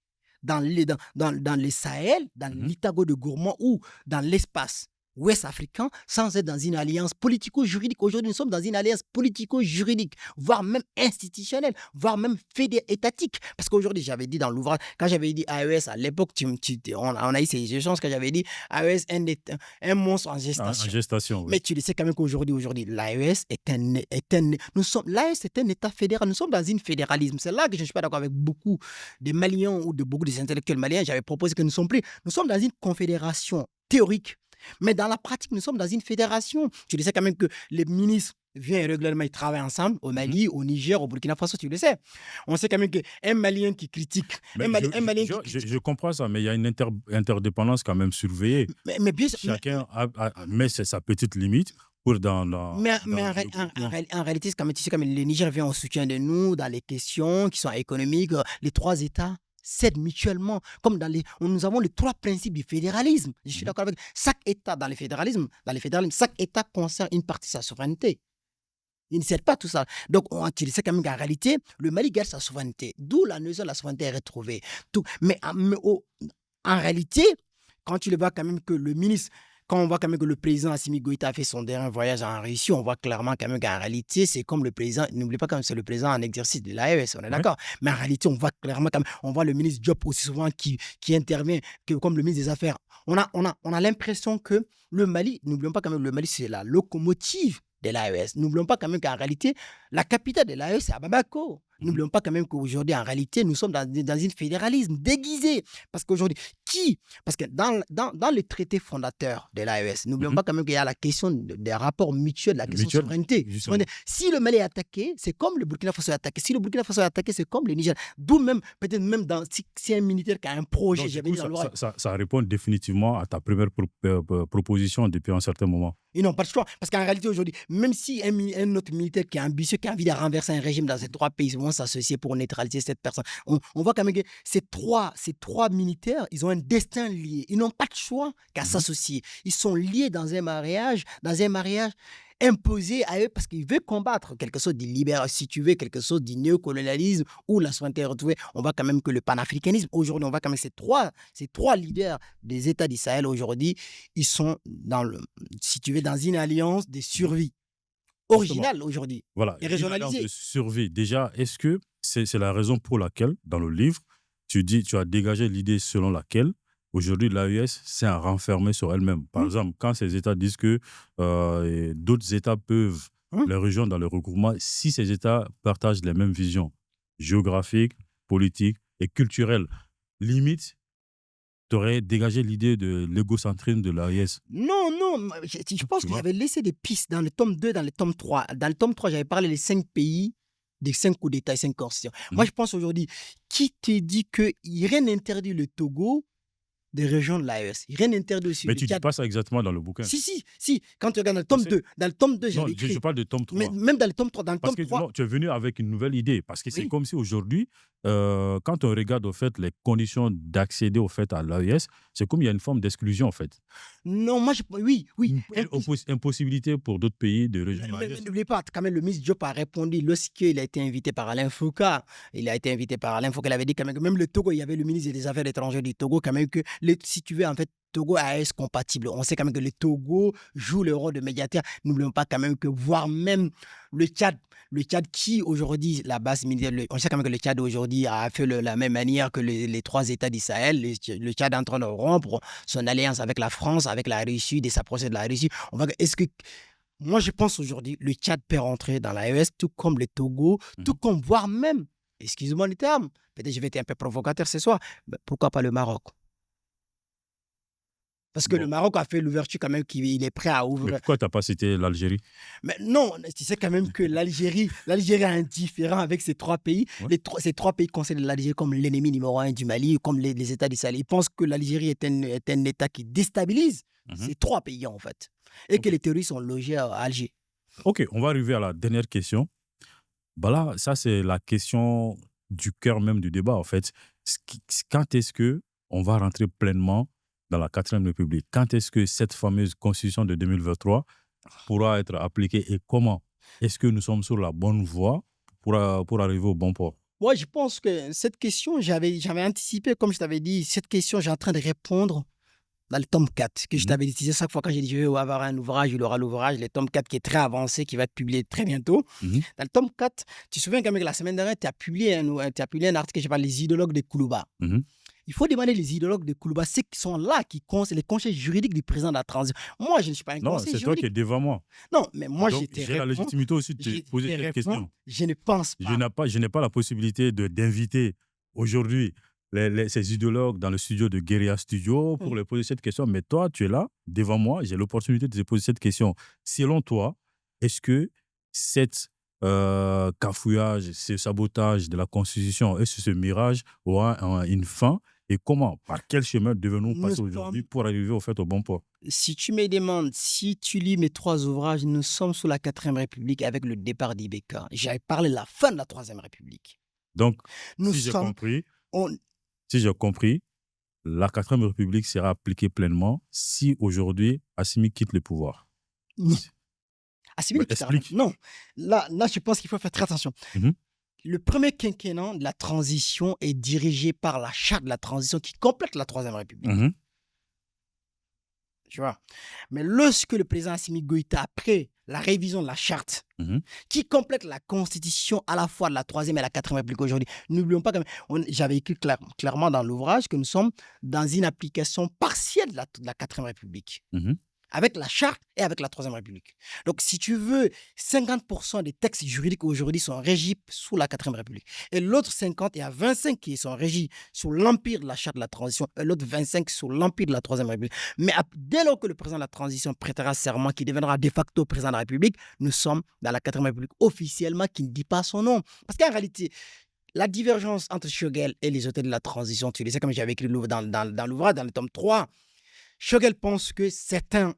dans les Sahel, dans mhm. l'Itago de Gourmand ou dans l'espace ouest africain sans être dans une alliance politico-juridique. Aujourd'hui, nous sommes dans une alliance politico-juridique, voire même institutionnelle, voire même étatique. Parce qu'aujourd'hui, j'avais dit dans l'ouvrage, quand j'avais dit AES à l'époque, on a eu ces échanges, quand j'avais dit AES, un monstre en En gestation. gestation, oui. Mais tu le sais quand même qu'aujourd'hui, l'AES l'AES est un État fédéral. Nous sommes dans un fédéralisme. C'est là que je ne suis pas d'accord avec beaucoup de Maliens ou de beaucoup des intellectuels maliens. J'avais proposé que nous sommes dans une confédération théorique Mais dans la pratique, nous sommes dans une fédération. Tu le sais quand même que les ministres viennent régulièrement, ils travaillent ensemble au Mhm. Mali, au Niger, au Burkina Faso, tu le sais. On sait quand même qu'un Malien qui critique, Mais Un Malien qui je critique, comprends ça, mais il y a une interdépendance quand même surveillée. mais bien sûr, Chacun met sa petite limite pour mais dans le groupement. en réalité, c'est quand même, tu sais, comme le Niger vient au soutien de nous dans les questions qui sont économiques, les trois États s'aident mutuellement, comme nous avons les trois principes du fédéralisme. Je suis Mhm. d'accord avec chaque État dans les fédéralismes, chaque État conserve une partie de sa souveraineté. Il ne cède pas tout ça. Donc, tu le sais quand même qu'en réalité, le Mali garde sa souveraineté. D'où la notion de la souveraineté est retrouvée. Tout. En réalité, quand tu le vois quand même que le ministre, quand on voit quand même que le président Assimi Goïta a fait son dernier voyage en Russie, on voit clairement quand même qu'en réalité, c'est comme le président, n'oublie pas quand même c'est le président en exercice de l'AES, on est Ouais. d'accord. Mais en réalité, on voit clairement quand même, on voit le ministre Diop aussi souvent qui intervient, que, comme le ministre des Affaires. On a l'impression que le Mali, n'oublions pas quand même, le Mali, c'est la locomotive de l'AES. N'oublions pas quand même qu'en réalité, la capitale de l'AES, c'est à Bamako. Mhm. N'oublions pas quand même qu'aujourd'hui, en réalité, nous sommes dans un fédéralisme déguisé. Parce qu'aujourd'hui, parce que dans le traité fondateur de l'AES, n'oublions Mhm. pas quand même qu'il y a la question des rapports mutuels, la question de Mutuel, souveraineté. justement. Si le Mali est attaqué, c'est comme le Burkina Faso est attaqué. Si le Burkina Faso est attaqué, c'est comme le Niger. D'où même, peut-être même si un militaire qui a un projet, Donc, du j'avais coup, dit dans l'oreille, ça répond définitivement à ta première proposition depuis un certain moment. ils n'ont pas de choix. Parce qu'en réalité, aujourd'hui, même si un autre militaire qui est ambitieux, qui a envie de renverser un régime dans ces trois pays, vont s'associer pour neutraliser cette personne, on voit quand même que ces trois militaires, ils ont un destin lié. Ils n'ont pas de choix qu'à Mhm. s'associer. Ils sont liés dans un mariage imposé à eux parce qu'ils veulent combattre quelque chose de libéral, si tu veux, quelque chose du néocolonialisme ou la souveraineté retrouvée. On voit quand même que le panafricanisme, aujourd'hui, on voit quand même ces trois leaders des États d'Israël aujourd'hui, ils sont si tu veux, dans une alliance de Mhm. survie Justement, originale aujourd'hui voilà, et une alliance de régionalisée. survie. Déjà, est-ce que c'est la raison pour laquelle, dans le livre, tu as dégagé l'idée selon laquelle aujourd'hui l'AES s'est renfermée sur elle-même? Par Hum, exemple, quand ces États disent que d'autres États peuvent hum. les rejoindre dans le regroupement, si ces États partagent les mêmes visions géographiques, politiques et culturelles, limite, tu aurais dégagé l'idée de l'égocentrisme de l'AES. Non, non, je pense Tu que vois? j'avais laissé des pistes dans le tome 2, dans le tome 3. Dans le tome 3, j'avais parlé des 5 pays, des 5 coups d'État et 5 constitutions. Moi, Mhm. je pense aujourd'hui, qui te dit que rien n'interdit le Togo de rejoindre l'AES? Rien n'interdit aussi Mais le tu dis Tchad. pas ça exactement dans le bouquin. Si, quand tu regardes Je sais. dans le tome 2, Non, j'avais je écrit, parle de tome mais 3. même dans le Parce tome que 3, non, tu es venu avec une nouvelle idée. Parce que c'est oui. comme si aujourd'hui, quand on regarde au fait les conditions d'accéder au fait à l'AES, c'est comme il y a une forme d'exclusion en fait. Non, moi, oui, oui. Impossibilité pour d'autres pays de rejoindre Mais l'AES. n'oubliez pas, quand même, le ministre Diop a répondu lorsqu'il a été invité par Alain Foucault. Il a été invité par Alain Foucault. Il avait dit quand même que même le Togo, il y avait le ministre des Affaires étrangères du Togo, quand même, que si tu veux, en fait, Togo AES compatible. On sait quand même que le Togo joue le rôle de médiateur. N'oublions pas quand même que, voire même le Tchad qui aujourd'hui, la base militaire, on sait quand même que le Tchad aujourd'hui a fait la même manière que les trois États d'Israël. Le Tchad est en train de rompre son alliance avec la France, avec la Russie, de s'approcher de la Russie. Est-ce que moi, je pense aujourd'hui, le Tchad peut rentrer dans l'AES, tout comme le Togo, tout Mhm. comme, voire même, excuse-moi le terme, peut-être je vais être un peu provocateur ce soir, mais pourquoi pas le Maroc? Parce que le Bon. Maroc a fait l'ouverture quand même, qu'il est prêt à Mais ouvrir. pourquoi tu n'as pas cité l'Algérie? Mais non, tu sais quand même que l'Algérie est indifférent avec ces trois pays. Ouais. Ces trois pays considèrent l'Algérie comme l'ennemi numéro un du Mali, comme les États d'Israël. Ils pensent que l'Algérie est un État qui déstabilise Mhm. ces trois pays, en fait. Et que Ok. les terroristes sont logés à Alger. Ok, on va arriver à la dernière question. Bah là, ça, c'est la question du cœur même du débat, en fait. Quand est-ce que on va rentrer pleinement dans la quatrième République? Quand est-ce que cette fameuse constitution de 2023 pourra être appliquée et comment? Est-ce que nous sommes sur la bonne voie pour arriver au bon port? Moi, je pense que cette question, j'avais anticipé, comme je t'avais dit, cette question, j'ai en train de répondre dans le tome 4, que je Mhm. t'avais dit chaque fois quand j'ai dit je vais avoir un ouvrage, il aura l'ouvrage, le tome 4 qui est très avancé, qui va être publié très bientôt. Mhm. Dans le tome 4, tu te souviens quand même que la semaine dernière, tu as publié un article que j'appelle Les idéologues de Koulouba. Mhm. Il faut demander les idéologues de Koulouba, ceux qui sont là, les conseils juridiques du président de la transition. Moi, je ne suis pas un Non, conseiller c'est toi qui es juridique. devant moi. Non, mais moi, je Donc, te j'ai la réponds, légitimité aussi de te poser cette question. je ne pense pas. Je n'ai pas la possibilité d'inviter aujourd'hui ces idéologues dans le studio de Guérilla Studio pour Mmh. leur poser cette question. Mais toi, tu es là, devant moi, j'ai l'opportunité de te poser cette question. Selon toi, est-ce que cette cafouillage, ce sabotage de la Constitution, est-ce que ce mirage aura une fin? Et comment, par quel chemin devons-nous Nous passer aujourd'hui sommes pour arriver au fait au bon port? Si tu me demandes, si tu lis mes 3 ouvrages, nous sommes sous la 4e République avec le départ d'Ibeka. J'ai parlé de la fin de la 3e République. Donc, Nous si j'ai sommes compris, on si j'ai compris, la quatrième République sera appliquée pleinement si aujourd'hui Assimi quitte le pouvoir. non, Assimi Bah, ne quittera pas. explique. Non, là, je pense qu'il faut faire très attention. Mhm, Le premier quinquennat de la transition est dirigé par la charte de la transition qui complète la 3e République. mhm, Tu vois? Mais lorsque le président Assimi Goïta, après la révision de la charte, mhm, qui complète la constitution à la fois de la 3e et la 4e République aujourd'hui, n'oublions pas que j'avais écrit clairement dans l'ouvrage que nous sommes dans une application partielle de la 4e République. mhm. Avec la charte et avec la 3e République. Donc, si tu veux, 50% des textes juridiques aujourd'hui sont régis sous la 4e République. Et l'autre 50, il y a 25 qui sont régis sous l'empire de la charte de la transition et l'autre 25 sous l'empire de la 3e République. Mais dès lors que le président de la transition prêtera serment, qui deviendra de facto président de la République, nous sommes dans la 4e République officiellement qui ne dit pas son nom. Parce qu'en réalité, la divergence entre Choguel et les auteurs de la transition, tu le sais, comme j'avais écrit dans l'ouvrage, dans le tome 3, Choguel pense que c'est un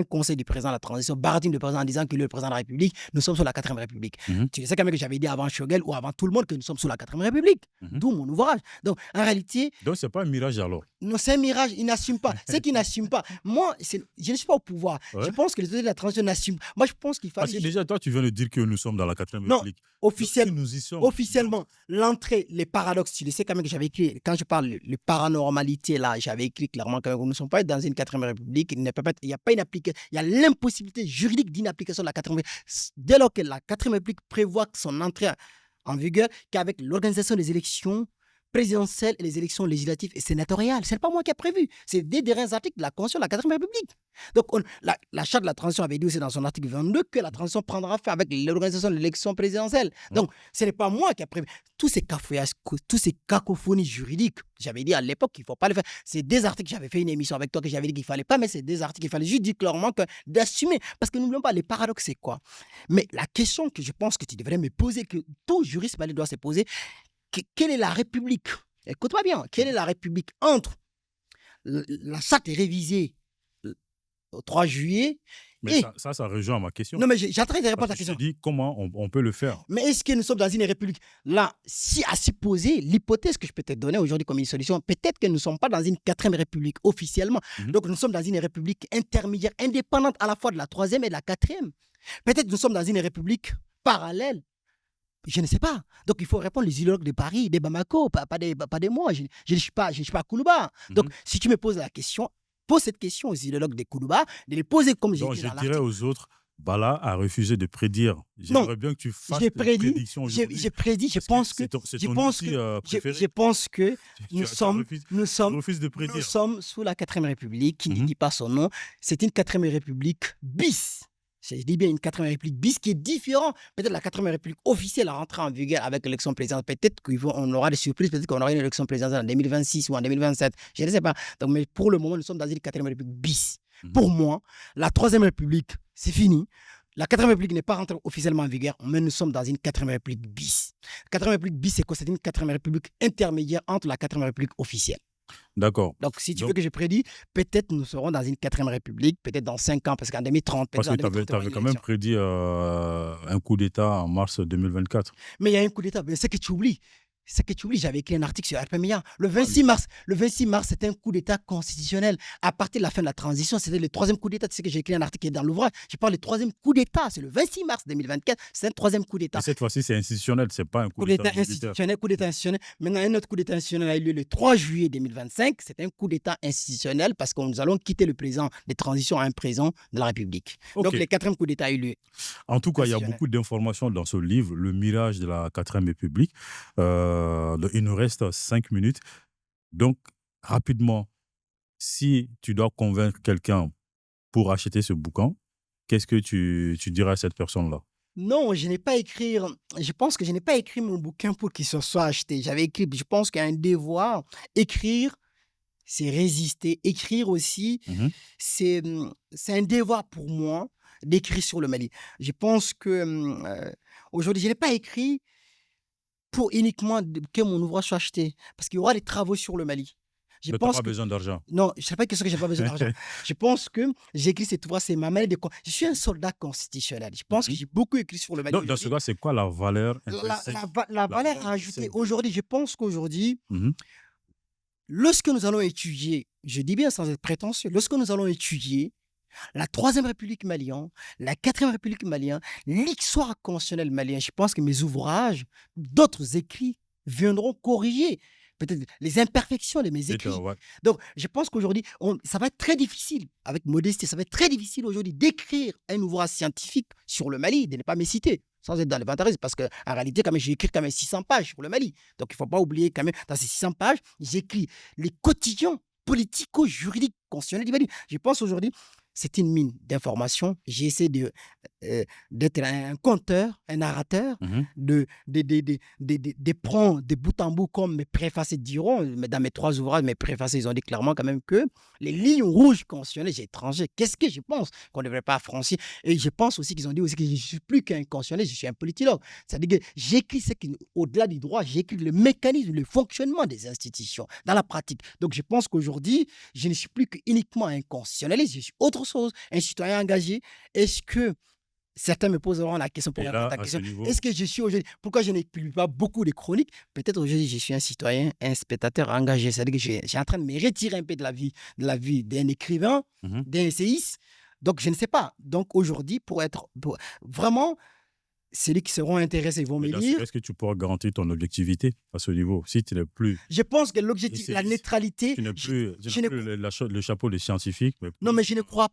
conseil du président de la transition, baratine le président en disant qu'il est le président de la République, nous sommes sous la 4e République. Mhm, Tu sais quand même que j'avais dit avant Choguel ou avant tout le monde que nous sommes sous la 4e République, mhm. d'où mon ouvrage. Donc, en réalité, Donc, ce n'est pas un mirage alors. non, c'est un mirage, il n'assume pas. C'est qu'il n'assume pas. Moi, je ne suis pas au pouvoir. Je Ouais. pense que les autorités de la transition n'assument. Moi, je pense qu'il Parce fallait. que déjà, toi, tu viens de dire que nous sommes dans la quatrième Non, République. Donc, si officiellement. nous y sommes, donc, Officiellement, l'entrée, les paradoxes, tu le sais quand même que j'avais écrit, quand je parle de paranormalité, là, j'avais écrit clairement que nous ne sommes pas dans une 4e République, il n'y a pas une application, il y a l'impossibilité juridique d'une application de la 4e République. Dès lors que la 4e République prévoit son entrée en vigueur, qu'avec l'organisation des élections présidentielles et les élections législatives et sénatoriales. Ce n'est pas moi qui ai prévu. C'est des derniers articles de la Constitution de la 4e République. Donc, la charte de la transition avait dit aussi dans son article 22 que la transition prendra fin avec l'organisation de l'élection présidentielle. Donc, ce n'est pas moi qui ai prévu. Tous ces cafouillages, tous ces cacophonies juridiques, j'avais dit à l'époque qu'il ne faut pas le faire. C'est des articles, j'avais fait une émission avec toi que j'avais dit qu'il ne fallait pas, mais c'est des articles qu'il fallait juste dire clairement d'assumer. Parce que n'oublions pas, les paradoxes, c'est quoi? Mais la question que je pense que tu devrais me poser, que tout juriste doit se poser, quelle est la République? Écoute-moi bien, quelle est la République entre la charte est révisée au 3 juillet mais et... ça rejoint ma question. Non, mais j'attends de répondre à Parce ta que je question. te dis comment on peut le faire. Mais est-ce que nous sommes dans une république? Là, si à supposer, l'hypothèse que je peux te donner aujourd'hui comme une solution, peut-être que nous ne sommes pas dans une 4e république officiellement. Mhm. Donc nous sommes dans une république intermédiaire, indépendante à la fois de la 3e et de la 4e. Peut-être que nous sommes dans une république parallèle. Je ne sais pas. Donc, il faut répondre les idéologues de Paris, des Bamako, pas des moi. Je ne suis pas Koulouba. Donc, Mhm. si tu me poses la question, pose cette question aux idéologues de Koulouba, de les poser comme j'ai Donc, dit je dans dirais l'article. aux autres, Bala a refusé de prédire. Non, J'aimerais bien que tu fasses j'ai des prédit, prédictions aujourd'hui. j'ai prédit, je Parce que pense que, c'est je ton pense outil que, préféré. je pense que Tu nous refuses de nous prédire. sommes sous la 4e République, qui ne Mhm. dit pas son nom. C'est une 4e République bis. Je dis bien une 4e République bis qui est différent. Peut-être la 4e République officielle rentrera en vigueur avec l'élection présidentielle. Peut-être qu'on aura des surprises. Peut-être qu'on aura une élection présidentielle en 2026 ou en 2027. Je ne sais pas. Donc, mais pour le moment, nous sommes dans une 4e République bis. Mhm. Pour moi, la 3e République, c'est fini. La 4e République n'est pas rentrée officiellement en vigueur, mais nous sommes dans une 4e République bis. La 4e République bis, c'est quoi? C'est une 4e République intermédiaire entre la 4e République officielle. D'accord. Donc, si tu Donc, veux que je prédis, peut-être nous serons dans une 4e République, peut-être dans 5 ans, parce qu'en 2030, parce peut-être que en tu 2030, il y aura avais une quand même élection. prédit un coup d'État en mars 2024. Mais il y a un coup d'État. Mais c'est que tu oublies. C'est que tu oublies, j'avais écrit un article sur RPMIA. Le 26 mars, c'était un coup d'État constitutionnel. À partir de la fin de la transition, c'était le 3e coup d'État. Tu sais que j'ai écrit un article qui est dans l'ouvrage. Je parle du 3e coup d'État. C'est le 26 mars 2024. C'est un 3e coup d'État. Et cette fois-ci, c'est institutionnel, c'est pas un coup Coup d'État d'État militaire. institutionnel, coup d'État institutionnel. Maintenant, un autre coup d'État institutionnel a eu lieu le 3 juillet 2025. C'est un coup d'État institutionnel parce que nous allons quitter le président de transition à un président de la République. Ok. Donc, le 4e coup d'État a eu lieu. En tout cas, il y a Institutionnel. beaucoup d'informations dans ce livre, Le mirage de la quatrième République. Il nous reste 5 minutes. Donc, rapidement, si tu dois convaincre quelqu'un pour acheter ce bouquin, qu'est-ce que tu dirais à cette personne-là? Non, je n'ai pas écrit, je pense que je n'ai pas écrit mon bouquin pour qu'il se soit acheté. J'avais écrit, je pense qu'il y a un devoir. Écrire, c'est résister. Écrire aussi, Mhm. c'est un devoir pour moi d'écrire sur le Mali. Je pense que aujourd'hui, je n'ai pas écrit pour uniquement que mon ouvrage soit acheté, parce qu'il y aura des travaux sur le Mali. Je Mais tu n'as pense pas que besoin d'argent. non, je ne sais pas question que j'ai pas besoin d'argent. Je pense que j'ai écrit cette ouvrage, c'est ma manière de je suis un soldat constitutionnel. Je pense que Mhm. j'ai beaucoup écrit sur le Mali Donc, dans ce aujourd'hui. cas, c'est quoi la valeur La intrinsèque? va la La valeur valeur ajoutée intrinsèque. aujourd'hui, je pense qu'aujourd'hui, Mhm. lorsque nous allons étudier, je dis bien sans être prétentieux, lorsque nous allons étudier la troisième République malienne, la quatrième République malienne, l'histoire constitutionnelle malienne, je pense que mes ouvrages, d'autres écrits viendront corriger peut-être les imperfections de mes écrits. Ouais. Donc, je pense qu'aujourd'hui, ça va être très difficile, avec modestie, ça va être très difficile aujourd'hui d'écrire un ouvrage scientifique sur le Mali, de ne pas me citer, sans être dans l'inventarisme, parce qu'en réalité, quand même, j'ai écrit quand même 600 pages sur le Mali. Donc, il ne faut pas oublier quand même, dans ces 600 pages, j'écris les quotidiens politico-juridiques constitutionnels du Mali. Je pense aujourd'hui, c'est une mine d'informations. J'ai essayé d'être un conteur, un narrateur, Mhm. de prendre de bout en bout, comme mes préfacés diront, mais dans mes trois ouvrages, mes préfacés, ils ont dit clairement quand même que les lignes rouges constitutionnelles étrangers, qu'est-ce que je pense qu'on ne devrait pas franchir? Et je pense aussi qu'ils ont dit aussi que je ne suis plus qu'un constitutionnel, je suis un politologue. C'est-à-dire que j'écris ce qui, au-delà du droit, j'écris le mécanisme, le fonctionnement des institutions dans la pratique. Donc je pense qu'aujourd'hui, je ne suis plus uniquement un constitutionnaliste, je suis autre chose, un citoyen engagé. Est-ce que certains me poseront la question pour Et répondre à là, ta à ce question, niveau, est-ce que je suis aujourd'hui, pourquoi je n'écris pas beaucoup de chroniques? Peut-être aujourd'hui, je suis un citoyen, un spectateur engagé. C'est-à-dire que je suis en train de me retirer un peu de la vie d'un écrivain, mhm. d'un essayiste. Donc, je ne sais pas. Donc, aujourd'hui, vraiment, ceux qui seront intéressés vont Mais me dans ce cas, lire. est-ce que tu pourras garantir ton objectivité à ce niveau? Si tu n'es plus Je pense que l'objectif, la essayiste, neutralité, tu n'as je ne plus le chapeau de scientifique, mais non, mais plus. je ne crois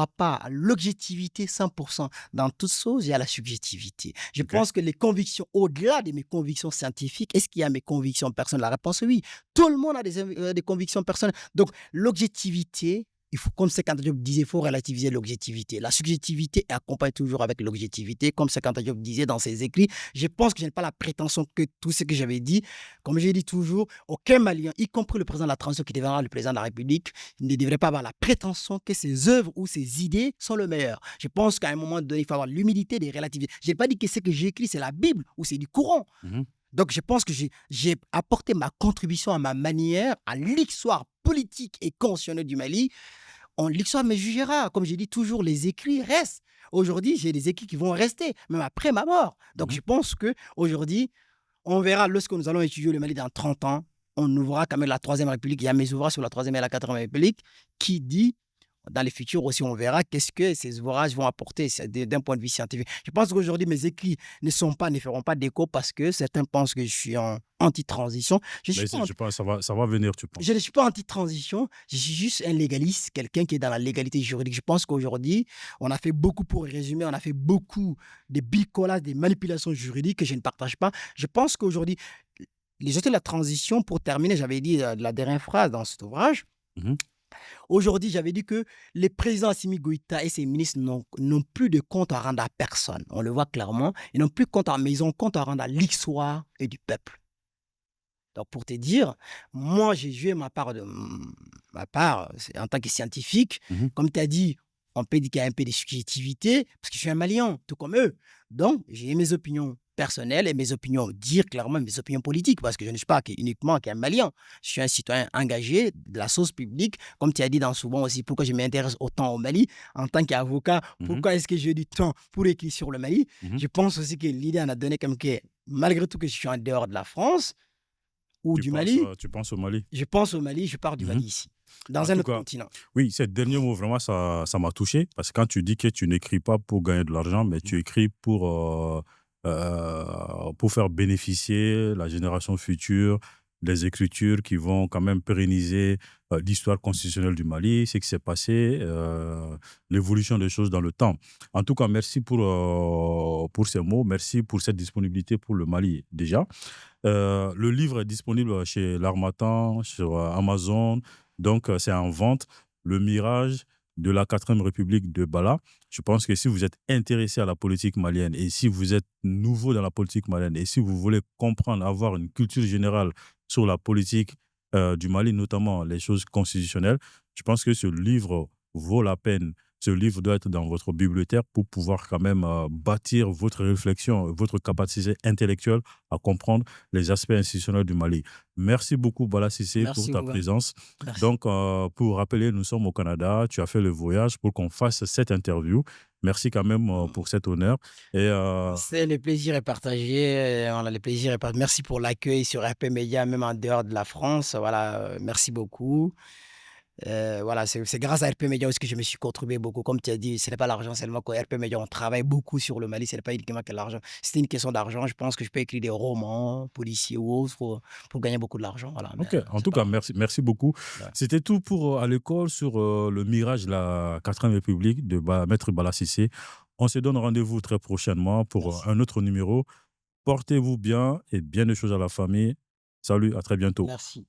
pas à l'objectivité 100%. Dans toute chose, il y a la subjectivité. Je OK. pense que les convictions, au-delà de mes convictions scientifiques, est-ce qu'il y a mes convictions personnelles? La réponse est oui. Tout le monde a des convictions personnelles. Donc, l'objectivité, il faut, comme Sekanta Diop disait, il faut relativiser l'objectivité. La subjectivité accompagne toujours avec l'objectivité, comme Sekanta Diop disait dans ses écrits. Je pense que je n'ai pas la prétention que tout ce que j'avais dit, comme j'ai dit toujours, aucun Malien, y compris le président de la transition qui deviendra le président de la République, ne devrait pas avoir la prétention que ses œuvres ou ses idées sont le meilleur. Je pense qu'à un moment donné, il faut avoir l'humilité de relativiser. Je n'ai pas dit que ce que j'ai écrit, c'est la Bible ou c'est du Coran. Mhm. Donc, je pense que j'ai apporté ma contribution à ma manière à l'histoire politique et constitutionnelle du Mali. L'histoire me jugera. Comme je dis toujours, les écrits restent. Aujourd'hui, j'ai des écrits qui vont rester, même après ma mort. Donc, Mhm. je pense qu'aujourd'hui, on verra lorsque nous allons étudier le Mali dans 30 ans, on ouvrira quand même la Troisième République. Il y a mes ouvrages sur la Troisième et la Quatrième République qui dit, dans les futurs aussi, on verra qu'est-ce que ces ouvrages vont apporter d'un point de vue scientifique. Je pense qu'aujourd'hui, mes écrits ne feront pas d'écho parce que certains pensent que je suis en anti-transition. Je suis Mais pas je pense que ça va venir, tu je penses. ne suis pas anti-transition, je suis juste un légaliste, quelqu'un qui est dans la légalité juridique. Je pense qu'aujourd'hui, on a fait beaucoup pour résumer, on a fait beaucoup de bricolage, des manipulations juridiques que je ne partage pas. Je pense qu'aujourd'hui, les auteurs de la transition, pour terminer, j'avais dit la dernière phrase dans cet ouvrage. Mhm. Aujourd'hui, j'avais dit que les présidents Assimi Goïta et ses ministres n'ont plus de compte à rendre à personne. On le voit clairement. Ils n'ont plus compte à, mais ils ont compte à rendre à l'histoire et du peuple. Donc, pour te dire, moi, j'ai joué ma part en tant que scientifique. Mhm. Comme tu as dit, on peut dire qu'il y a un peu de subjectivité, parce que je suis un Malien, tout comme eux. Donc, j'ai mes opinions personnelles et mes opinions, dire clairement mes opinions politiques, parce que je ne suis pas uniquement qu'un Malien. Je suis un citoyen engagé de la chose publique. Comme tu as dit dans souvent aussi, pourquoi je m'intéresse autant au Mali en tant qu'avocat, Mhm. pourquoi est-ce que j'ai du temps pour écrire sur le Mali? Mhm. Je pense aussi que l'idée en a donné comme que, malgré tout que je suis en dehors de la France, ou du Mali, Tu penses au Mali. je pense au Mali, je pars du Mhm. Mali ici, En dans un tout autre cas, continent. oui, ce dernier mot, vraiment, ça m'a touché. Parce que quand tu dis que tu n'écris pas pour gagner de l'argent, mais tu écris pour faire bénéficier la génération future des écritures qui vont quand même pérenniser l'histoire constitutionnelle du Mali, ce qui s'est passé, l'évolution des choses dans le temps. En tout cas, merci pour ces mots. Merci pour cette disponibilité pour le Mali, déjà. Le livre est disponible chez L'Harmattan, sur Amazon. Donc, c'est en vente. Le Mirage, de la 4e République de Bala. Je pense que si vous êtes intéressé à la politique malienne et si vous êtes nouveau dans la politique malienne et si vous voulez comprendre, avoir une culture générale sur la politique du Mali, notamment les choses constitutionnelles, je pense que ce livre vaut la peine. Ce livre doit être dans votre bibliothèque pour pouvoir quand même bâtir votre réflexion, votre capacité intellectuelle à comprendre les aspects institutionnels du Mali. Merci beaucoup, Bala Sissé, pour Merci ta beaucoup. présence. Merci. Donc, pour rappeler, nous sommes au Canada. Tu as fait le voyage pour qu'on fasse cette interview. Merci quand même pour cet honneur. Et C'est le plaisir est partagé, voilà, le plaisir est partagé. Merci pour l'accueil sur RP Média, même en dehors de la France, voilà, merci beaucoup. Voilà, c'est grâce à RP Média aussi que je me suis contribué beaucoup. Comme tu as dit, ce n'est pas l'argent seulement que RP Média, on travaille beaucoup sur le Mali, ce n'est pas uniquement que l'argent. Si c'était une question d'argent, je pense que je peux écrire des romans policiers ou autres pour gagner beaucoup de l'argent, voilà, mais OK. En c'est tout pas cas, merci beaucoup. ouais. C'était tout pour, à l'école sur, le mirage de la 4e République de Maître Bala Sissé. On se donne rendez-vous très prochainement pour, Merci, un autre numéro. Portez-vous bien et bien des choses à la famille. Salut, à très bientôt. merci.